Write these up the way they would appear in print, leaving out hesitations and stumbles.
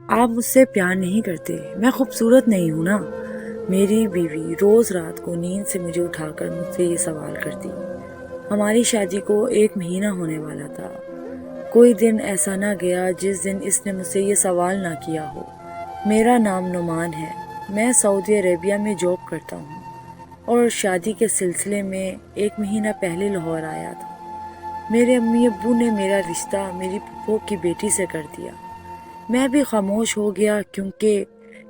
آپ مجھ سے پیار نہیں کرتے، میں خوبصورت نہیں ہوں نا؟ میری بیوی روز رات کو نیند سے مجھے اٹھا کر مجھ سے یہ سوال کرتی۔ ہماری شادی کو 1 مہینہ ہونے والا تھا۔ کوئی دن ایسا نہ گیا جس دن اس نے مجھ سے یہ سوال نہ کیا ہو۔ میرا نام نعمان ہے، میں سعودی عربیہ میں جاب کرتا ہوں اور شادی کے سلسلے میں 1 مہینہ پہلے لاہور آیا تھا۔ میرے امی ابو نے میرا رشتہ میری پھپھو کی بیٹی سے کر دیا۔ میں بھی خاموش ہو گیا کیونکہ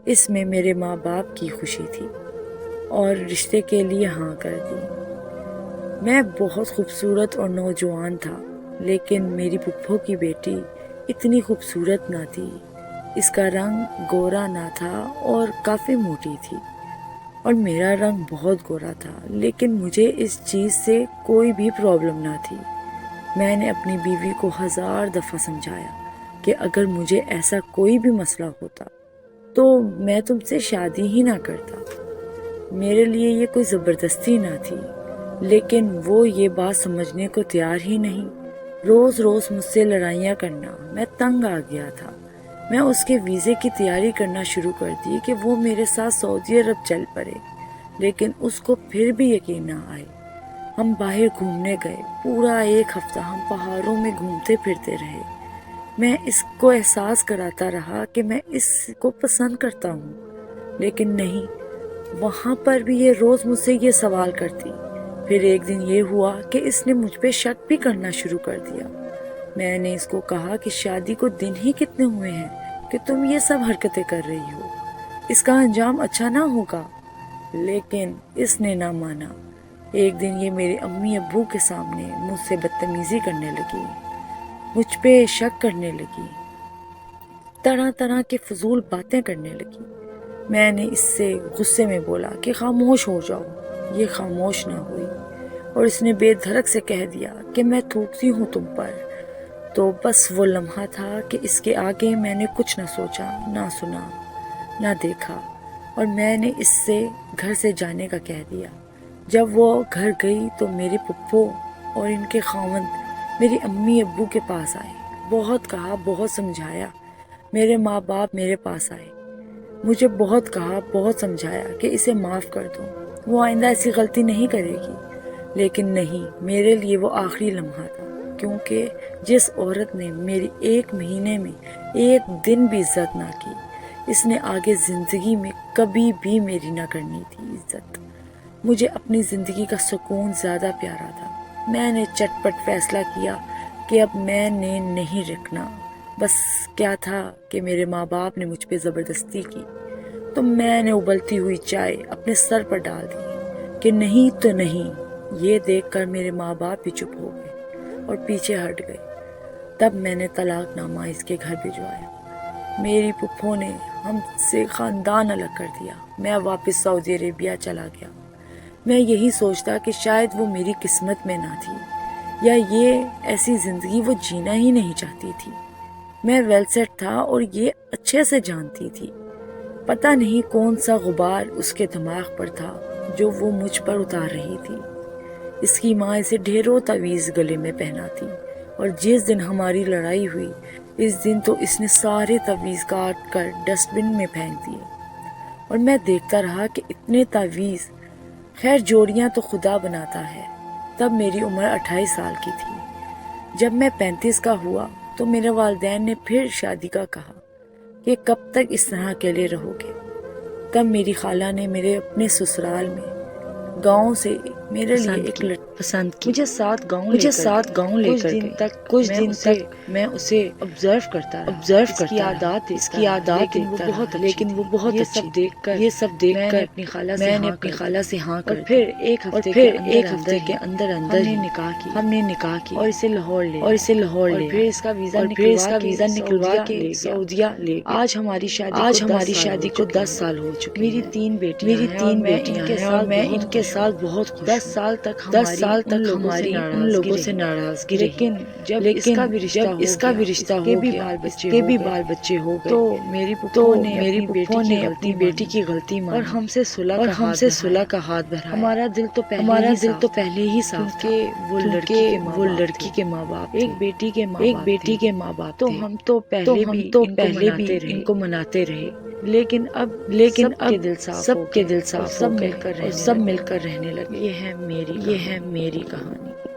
اس میں میرے ماں باپ کی خوشی تھی اور رشتے کے لیے ہاں کر دی۔ میں بہت خوبصورت اور نوجوان تھا، لیکن میری پھپھو کی بیٹی اتنی خوبصورت نہ تھی۔ اس کا رنگ گورا نہ تھا اور کافی موٹی تھی، اور میرا رنگ بہت گورا تھا، لیکن مجھے اس چیز سے کوئی بھی پرابلم نہ تھی۔ میں نے اپنی بیوی کو 1000 دفعہ سمجھایا کہ اگر مجھے ایسا کوئی بھی مسئلہ ہوتا تو میں تم سے شادی ہی نہ کرتا۔ میرے لیے یہ کوئی زبردستی نہ تھی، لیکن وہ یہ بات سمجھنے کو تیار ہی نہیں۔ روز روز مجھ سے لڑائیاں کرنا، میں تنگ آ گیا تھا۔ میں اس کے ویزے کی تیاری کرنا شروع کر دی کہ وہ میرے ساتھ سعودی عرب چل پڑے، لیکن اس کو پھر بھی یقین نہ آئے۔ ہم باہر گھومنے گئے، پورا 1 ہفتہ ہم پہاڑوں میں گھومتے پھرتے رہے۔ میں اس کو احساس کراتا رہا کہ میں اس کو پسند کرتا ہوں، لیکن نہیں، وہاں پر بھی یہ روز مجھ سے یہ سوال کرتی۔ پھر ایک دن یہ ہوا کہ اس نے مجھ پہ شک بھی کرنا شروع کر دیا۔ میں نے اس کو کہا کہ شادی کو دن ہی کتنے ہوئے ہیں کہ تم یہ سب حرکتیں کر رہی ہو، اس کا انجام اچھا نہ ہوگا، لیکن اس نے نہ مانا۔ ایک دن یہ میرے امی ابو کے سامنے مجھ سے بدتمیزی کرنے لگی، مجھ پہ شک کرنے لگی، طرح طرح کے فضول باتیں کرنے لگی۔ میں نے اس سے غصے میں بولا کہ خاموش ہو جاؤ۔ یہ خاموش نہ ہوئی اور اس نے بے دھڑک سے کہہ دیا کہ میں تھوکتی ہوں تم پر۔ تو بس وہ لمحہ تھا کہ اس کے آگے میں نے کچھ نہ سوچا، نہ سنا، نہ دیکھا، اور میں نے اس سے گھر سے جانے کا کہہ دیا۔ جب وہ گھر گئی تو میری پھپھو اور ان کے خاوند میری امی ابو کے پاس آئے۔ بہت کہا، بہت سمجھایا۔ میرے ماں باپ میرے پاس آئے، مجھے بہت کہا، بہت سمجھایا کہ اسے معاف کر دوں، وہ آئندہ ایسی غلطی نہیں کرے گی، لیکن نہیں، میرے لیے وہ آخری لمحہ تھا، کیونکہ جس عورت نے میری 1 مہینے میں 1 دن بھی عزت نہ کی، اس نے آگے زندگی میں کبھی بھی میری نہ کرنی تھی عزت۔ مجھے اپنی زندگی کا سکون زیادہ پیارا تھا۔ میں نے چٹ پٹ فیصلہ کیا کہ اب میں نے نہیں رکنا۔ بس کیا تھا کہ میرے ماں باپ نے مجھ پہ زبردستی کی، تو میں نے ابلتی ہوئی چائے اپنے سر پر ڈال دی کہ نہیں تو نہیں۔ یہ دیکھ کر میرے ماں باپ بھی چپ ہو گئے اور پیچھے ہٹ گئے۔ تب میں نے طلاق نامہ اس کے گھر بھجوایا۔ میری پھپھو نے ہم سے خاندان الگ کر دیا۔ میں واپس سعودی عربیہ چلا گیا۔ میں یہی سوچتا کہ شاید وہ میری قسمت میں نہ تھی، یا یہ ایسی زندگی وہ جینا ہی نہیں چاہتی تھی۔ میں ویل سیٹ تھا اور یہ اچھے سے جانتی تھی۔ پتہ نہیں کون سا غبار اس کے دماغ پر تھا جو وہ مجھ پر اتار رہی تھی۔ اس کی ماں اسے ڈھیروں تعویذ گلے میں پہناتی، اور جس دن ہماری لڑائی ہوئی، اس دن تو اس نے سارے تعویذ کاٹ کر ڈسٹ بن میں پھینک دیے، اور میں دیکھتا رہا کہ اتنے تعویذ، خیر جوڑیاں تو خدا بناتا ہے۔ تب میری عمر 28 سال کی تھی۔ جب میں 35 کا ہوا تو میرے والدین نے پھر شادی کا کہا کہ کب تک اس طرح اکیلے رہو گے۔ تب میری خالہ نے میرے اپنے سسرال میں گاؤں سے میرے لیے ایک پسند کی مجھے ساتھ گاؤں لے کر گئی۔ کچھ دن تک میں اسے آبزرو کرتا رہا، اس کی عادات دیکھتا رہا، لیکن وہ بہت اچھی تھی۔ یہ سب دیکھ کر میں نے اپنی خالہ سے ہاں کر دی، اور پھر ایک ہفتے کے اندر ہی ہم نے نکاح کی اور اسے لاہور لے اور پھر اس کا ویزا نکلوا کے سعودیہ لے گئے۔ آج ہماری شادی کو 10 سال ہو چکے ہیں۔ میری 3 بیٹیاں ہیں اور میں ان کے ساتھ بہت خوش ہوں۔ 10 سال سال تک ہماری ان لوگوں سے ناراضگی رہی، لیکن جب اس کا بھی رشتہ ہو گیا، اس کے بھی بال بچے ہو گئے، تو میری پھپھو نے اپنی بیٹی کی غلطی مانی اور ہم سے صلح کا ہاتھ بڑھایا۔ ہمارا دل تو پہلے ہی صاف تھا، کیونکہ وہ لڑکی کے ماں باپ تھے، ایک بیٹی کے ماں باپ تھے، تو ہم تو پہلے بھی ان کو مناتے رہے، لیکن اب سب کے دل صاف ہو گئے اور سب مل کر رہنے لگے۔ یہ ہے میری کہانی۔